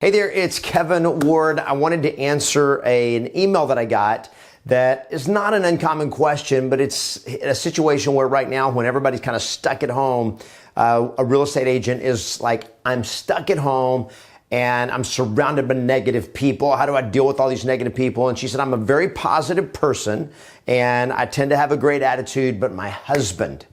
Hey there, it's Kevin Ward. I wanted to answer an email that I got that is not an uncommon question, but it's a situation where right now when everybody's kind of stuck at home, a real estate agent is like, I'm stuck at home and I'm surrounded by negative people. How do I deal with all these negative people? And she said, I'm a very positive person and I tend to have a great attitude, but my husband,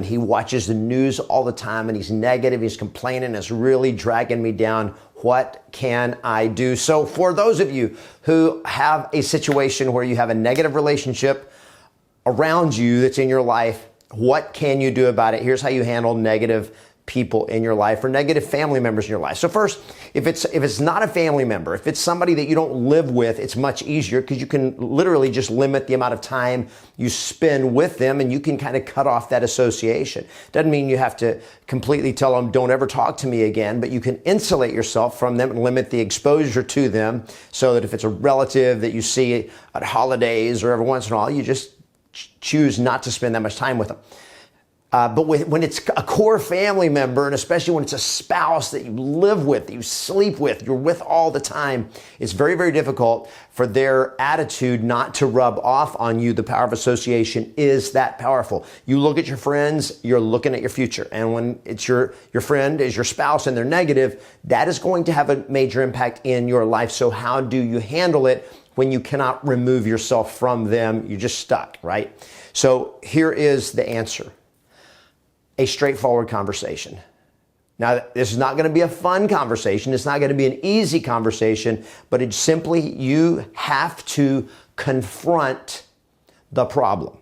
he watches the news all the time and he's negative, he's complaining, it's really dragging me down. What can I do? So for those of you who have a situation where you have a negative relationship around you that's in your life, what can you do about it? Here's how you handle negative people in your life or negative family members in your life. So first, if it's not a family member, if it's somebody that you don't live with, it's much easier because you can literally just limit the amount of time you spend with them and you can kind of cut off that association. Doesn't mean you have to completely tell them, don't ever talk to me again, but you can insulate yourself from them and limit the exposure to them so that if it's a relative that you see at holidays or every once in a while, you just choose not to spend that much time with them. But when it's a core family member, and especially when it's a spouse that you live with, that you sleep with, you're with all the time, it's very, very difficult for their attitude not to rub off on you. The power of association is that powerful. You look at your friends, you're looking at your future. And when it's your friend is your spouse and they're negative, that is going to have a major impact in your life. So how do you handle it when you cannot remove yourself from them? You're just stuck, right? So here is the answer. A straightforward conversation. Now, this is not going to be a fun conversation. It's not going to be an easy conversation, but it's simply you have to confront the problem.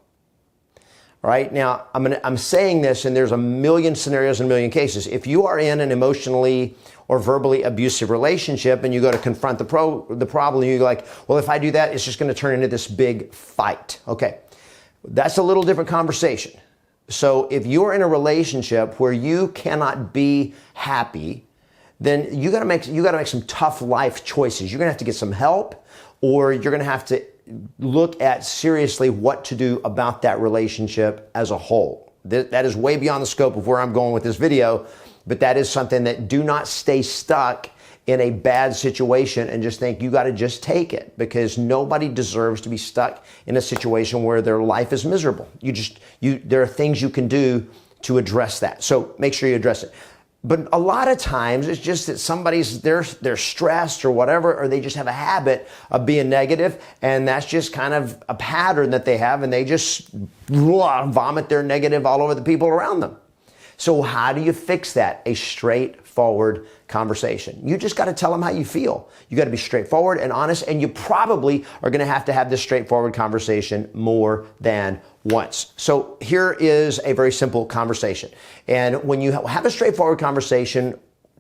All right. Now, I'm saying this, and there's a million scenarios and a million cases. If you are in an emotionally or verbally abusive relationship and you go to confront the problem, you're like, well, if I do that, it's just going to turn into this big fight. Okay. That's a little different conversation. So if you're in a relationship where you cannot be happy, then you got to make some tough life choices. You're going to have to get some help, or you're going to have to look at seriously what to do about that relationship as a whole. That is way beyond the scope of where I'm going with this video, but that is something that do not stay stuck in a bad situation and just think you got to just take it, because nobody deserves to be stuck in a situation where their life is miserable. There are things you can do to address that. So make sure you address it. But a lot of times it's just that they're stressed or whatever, or they just have a habit of being negative, and that's just kind of a pattern that they have, and they just vomit their negative all over the people around them. So how do you fix that? A straightforward conversation. You just got to tell them how you feel. You got to be straightforward and honest, and you probably are going to have this straightforward conversation more than once. So here is a very simple conversation. And when you have a straightforward conversation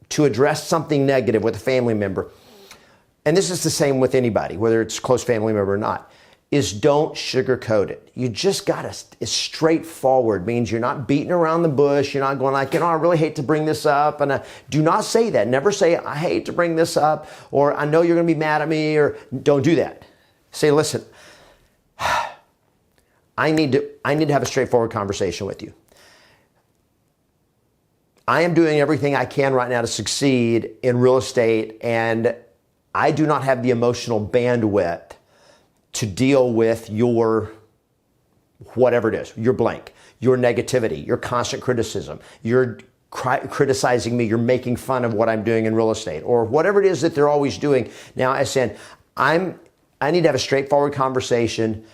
to address something negative with a family member, and this is the same with anybody, whether it's a close family member or not, is don't sugarcoat it. You just got to, it's straightforward, means you're not beating around the bush. You're not going like, I really hate to bring this up. And do not say that. Never say, I hate to bring this up, or I know you're going to be mad at me, or don't do that. Say, listen, I need to have a straightforward conversation with you. I am doing everything I can right now to succeed in real estate, and I do not have the emotional bandwidth to deal with your whatever it is, your blank, your negativity, your constant criticism, you're criticizing me, you're making fun of what I'm doing in real estate, or whatever it is that they're always doing. Now, I said, I need to have a straightforward conversation.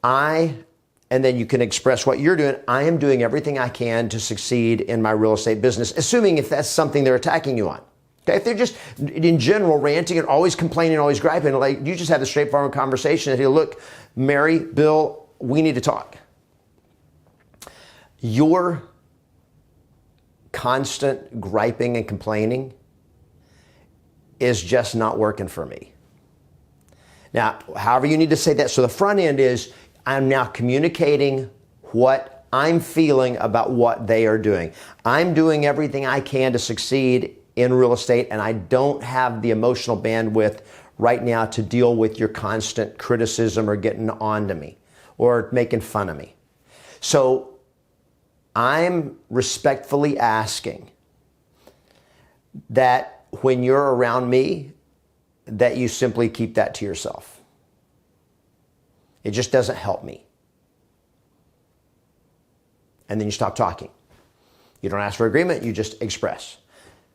And then you can express what you're doing. I am doing everything I can to succeed in my real estate business, assuming if that's something they're attacking you on. Okay, if they're just in general ranting and always complaining, always griping, like you just have a straightforward conversation and hey, look, Mary, Bill, we need to talk. Your constant griping and complaining is just not working for me. Now, however you need to say that. So the front end is I'm now communicating what I'm feeling about what they are doing. I'm doing everything I can to succeed in real estate, and I don't have the emotional bandwidth right now to deal with your constant criticism or getting on to me or making fun of me. So I'm respectfully asking that when you're around me that you simply keep that to yourself. It just doesn't help me. And then you stop talking. You don't ask for agreement, you just express.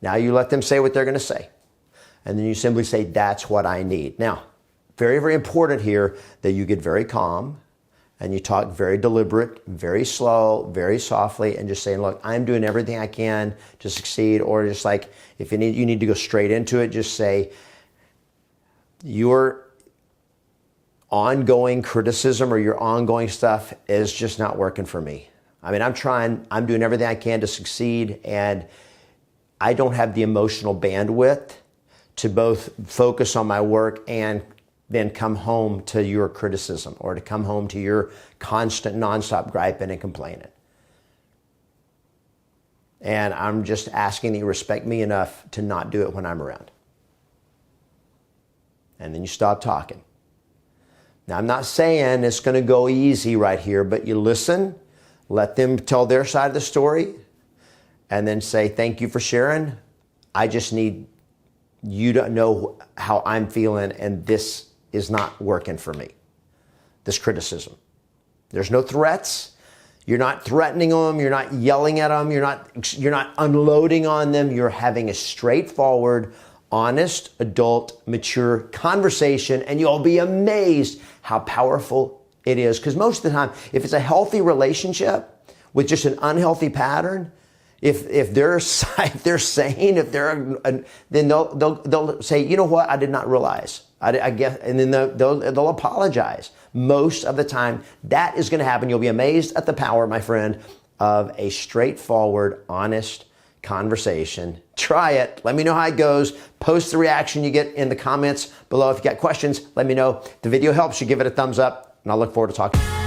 Now you let them say what they're going to say. And then you simply say, that's what I need. Now, very, very important here that you get very calm and you talk very deliberate, very slow, very softly, and just saying, look, I'm doing everything I can to succeed. Or just like, if you need to go straight into it, just say, your ongoing criticism or your ongoing stuff is just not working for me. I mean, I'm doing everything I can to succeed, and I don't have the emotional bandwidth to both focus on my work and then come home to your criticism or to come home to your constant nonstop griping and complaining. And I'm just asking that you respect me enough to not do it when I'm around. And then you stop talking. Now, I'm not saying it's going to go easy right here, but you listen, let them tell their side of the story, and then say, thank you for sharing. I just need you to know how I'm feeling, and this is not working for me. This criticism. There's no threats. You're not threatening them. You're not yelling at them. You're not unloading on them. You're having a straightforward, honest, adult, mature conversation, and you'll be amazed how powerful it is. Because most of the time, if it's a healthy relationship with just an unhealthy pattern, if they're saying, then they'll say, you know what, I did not realize. I guess, and then they'll apologize. Most of the time, that is going to happen. You'll be amazed at the power, my friend, of a straightforward, honest conversation. Try it. Let me know how it goes. Post the reaction you get in the comments below. If you got questions, let me know. If the video helps you, give it a thumbs up, and I'll look forward to talking.